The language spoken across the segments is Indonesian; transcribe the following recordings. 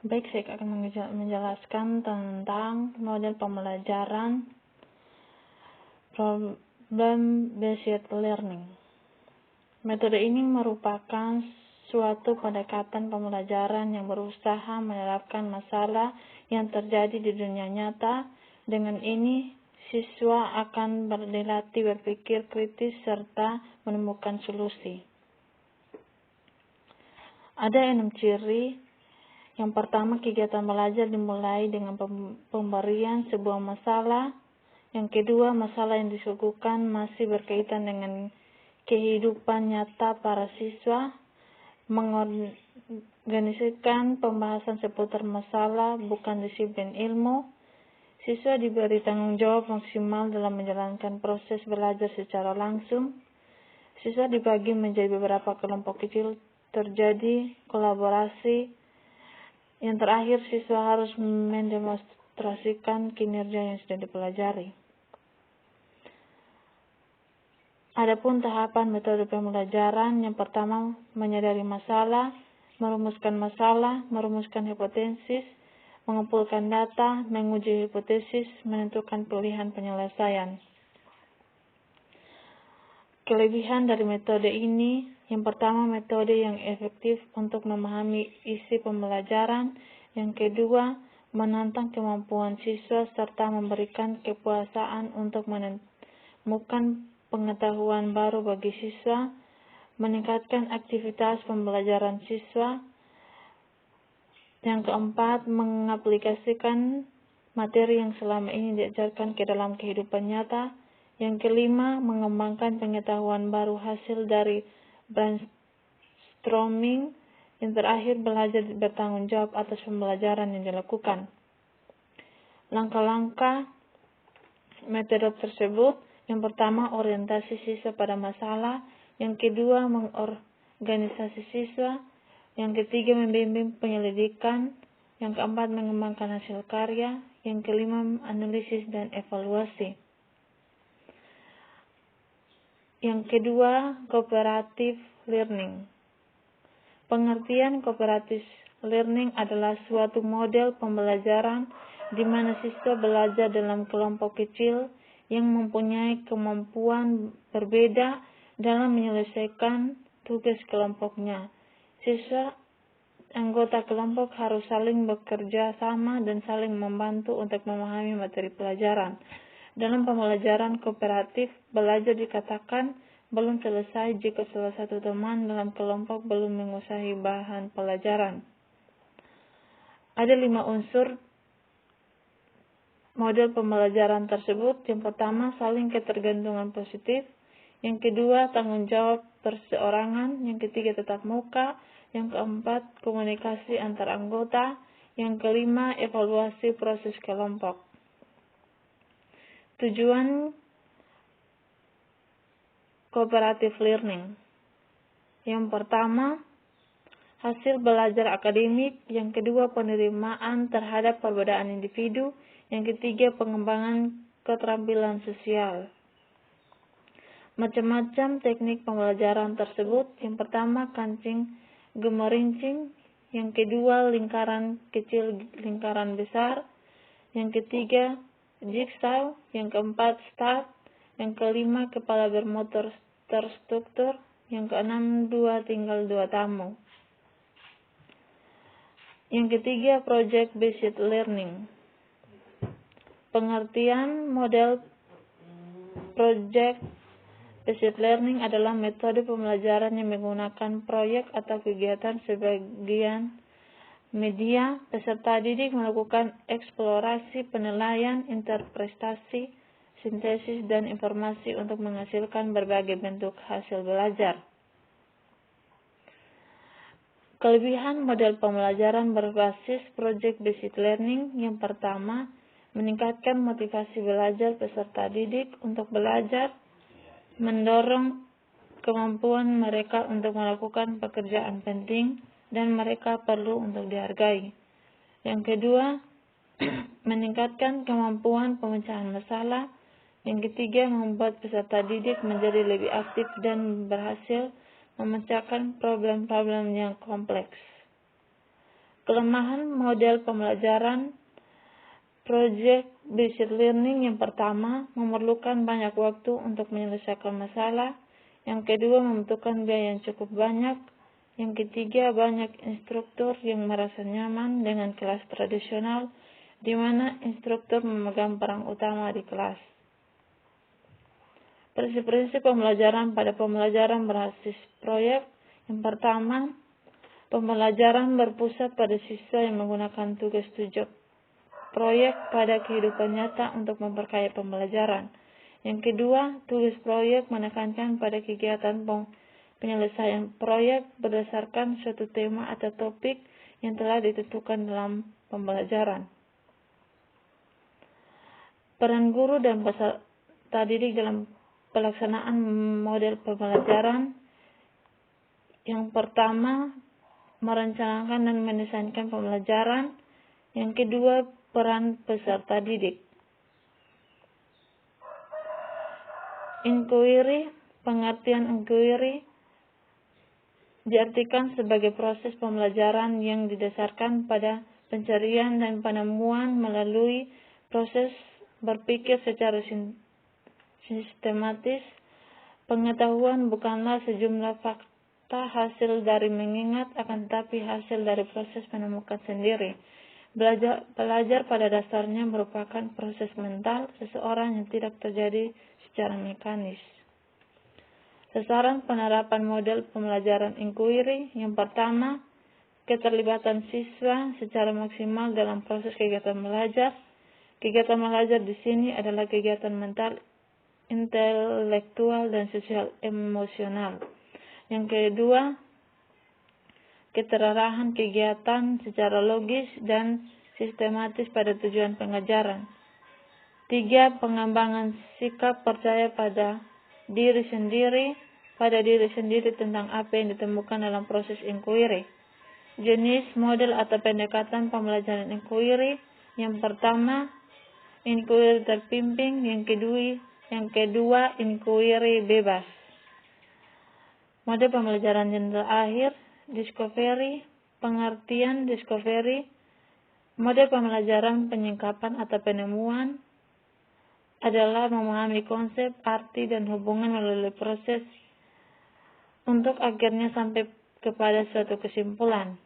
Baik, saya akan menjelaskan tentang model pembelajaran problem-based learning. Metode ini merupakan suatu pendekatan pembelajaran yang berusaha menerapkan masalah yang terjadi di dunia nyata. Dengan ini, siswa akan dilatih berpikir kritis serta menemukan solusi. Ada 6 ciri. Yang pertama, kegiatan belajar dimulai dengan pemberian sebuah masalah. Yang kedua, masalah yang disuguhkan masih berkaitan dengan kehidupan nyata para siswa. Mengorganisasikan pembahasan seputar masalah bukan disiplin ilmu. Siswa diberi tanggung jawab maksimal dalam menjalankan proses belajar secara langsung. Siswa dibagi menjadi beberapa kelompok kecil, terjadi kolaborasi. Yang terakhir, siswa harus mendemonstrasikan kinerja yang sudah dipelajari. Adapun tahapan metode pembelajaran, yang pertama menyadari masalah, merumuskan hipotesis, mengumpulkan data, menguji hipotesis, menentukan pilihan penyelesaian. Kelebihan dari metode ini, yang pertama metode yang efektif untuk memahami isi pembelajaran, yang kedua menantang kemampuan siswa serta memberikan kepuasan untuk menemukan pengetahuan baru bagi siswa, meningkatkan aktivitas pembelajaran siswa, yang keempat mengaplikasikan materi yang selama ini diajarkan ke dalam kehidupan nyata, yang kelima mengembangkan pengetahuan baru hasil dari brainstorming, yang terakhir belajar bertanggung jawab atas pembelajaran yang dilakukan. Langkah-langkah metode tersebut, yang pertama orientasi siswa pada masalah, yang kedua mengorganisasi siswa, yang ketiga membimbing penyelidikan, yang keempat mengembangkan hasil karya, yang kelima analisis dan evaluasi. Yang kedua, cooperative learning. Pengertian cooperative learning adalah suatu model pembelajaran di mana siswa belajar dalam kelompok kecil yang mempunyai kemampuan berbeda dalam menyelesaikan tugas kelompoknya. Siswa anggota kelompok harus saling bekerja sama dan saling membantu untuk memahami materi pelajaran. Dalam pembelajaran kooperatif, belajar dikatakan belum selesai jika salah satu teman dalam kelompok belum menguasai bahan pelajaran. Ada 5 unsur model pembelajaran tersebut. Yang pertama, saling ketergantungan positif. Yang kedua, tanggung jawab perseorangan. Yang ketiga, tatap muka. Yang keempat, komunikasi antar anggota. Yang kelima, evaluasi proses kelompok. Tujuan cooperative learning. Yang pertama, hasil belajar akademik. Yang kedua, penerimaan terhadap perbedaan individu. Yang ketiga, pengembangan keterampilan sosial. Macam-macam teknik pembelajaran tersebut. Yang pertama, kancing gemerincing. Yang kedua, lingkaran kecil, lingkaran besar. Yang ketiga, jigsaw. Yang keempat, start. Yang kelima, kepala bermotor terstruktur. Yang keenam, 2 tinggal 2 tamu. Yang ketiga, project based learning. Pengertian model project based learning adalah metode pembelajaran yang menggunakan proyek atau kegiatan sebagian media. Peserta didik melakukan eksplorasi, penilaian, interpretasi, sintesis, dan informasi untuk menghasilkan berbagai bentuk hasil belajar. Kelebihan model pembelajaran berbasis project-based learning. Yang pertama, meningkatkan motivasi belajar peserta didik untuk belajar, mendorong kemampuan mereka untuk melakukan pekerjaan penting, dan mereka perlu untuk dihargai. Yang kedua, meningkatkan kemampuan pemecahan masalah. Yang ketiga, membuat peserta didik menjadi lebih aktif dan berhasil memecahkan problem-problem yang kompleks. Kelemahan model pembelajaran project-based learning yang pertama, memerlukan banyak waktu untuk menyelesaikan masalah. Yang kedua, membutuhkan biaya yang cukup banyak. Yang ketiga, banyak instruktur yang merasa nyaman dengan kelas tradisional, di mana instruktur memegang peran utama di kelas. Prinsip-prinsip pembelajaran pada pembelajaran berbasis proyek. Yang pertama, pembelajaran berpusat pada siswa yang menggunakan tugas-tugas proyek pada kehidupan nyata untuk memperkaya pembelajaran. Yang kedua, tugas proyek menekankan pada kegiatan penyelesaian proyek berdasarkan suatu tema atau topik yang telah ditentukan dalam pembelajaran. Peran guru dan peserta didik dalam pelaksanaan model pembelajaran. Yang pertama, merencanakan dan mendesainkan pembelajaran. Yang kedua, peran peserta didik. Inquiry, pengertian inquiry diartikan sebagai proses pembelajaran yang didasarkan pada pencarian dan penemuan melalui proses berpikir secara sistematis. Pengetahuan bukanlah sejumlah fakta hasil dari mengingat, akan tetapi hasil dari proses menemukan sendiri. Belajar pada dasarnya merupakan proses mental seseorang yang tidak terjadi secara mekanis. Sasaran penerapan model pembelajaran inquiry. Yang pertama, keterlibatan siswa secara maksimal dalam proses kegiatan belajar. Kegiatan belajar di sini adalah kegiatan mental, intelektual, dan sosial emosional. Yang kedua, keterarahan kegiatan secara logis dan sistematis pada tujuan pengajaran. 3. Pengembangan sikap percaya pada diri sendiri tentang apa yang ditemukan dalam proses inquiry. Jenis, model atau pendekatan pembelajaran inquiry. Yang pertama, inquiry terpimpin. Yang kedua, inquiry bebas. Model pembelajaran yang terakhir, discovery. Pengertian discovery, model pembelajaran penyingkapan atau penemuan adalah memahami konsep, arti, dan hubungan melalui proses untuk akhirnya sampai kepada suatu kesimpulan.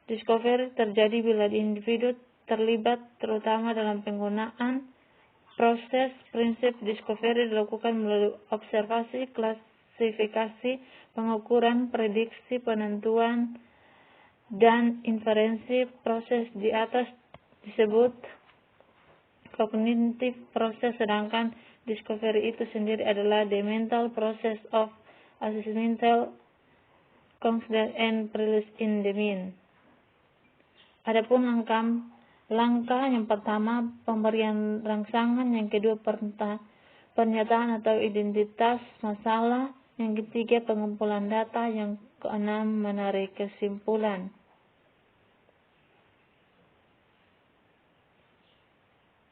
Discovery terjadi bila individu terlibat terutama dalam penggunaan proses. Prinsip discovery dilakukan melalui observasi, klasifikasi, pengukuran, prediksi, penentuan, dan inferensi. Proses di atas disebut cognitive process, sedangkan discovery itu sendiri adalah the mental process of assessmental, consider, and release in the mind. Adapun langkah yang pertama, pemberian rangsangan. Yang kedua, pernyataan atau identitas masalah. Yang ketiga, pengumpulan data. Yang keenam, menarik kesimpulan.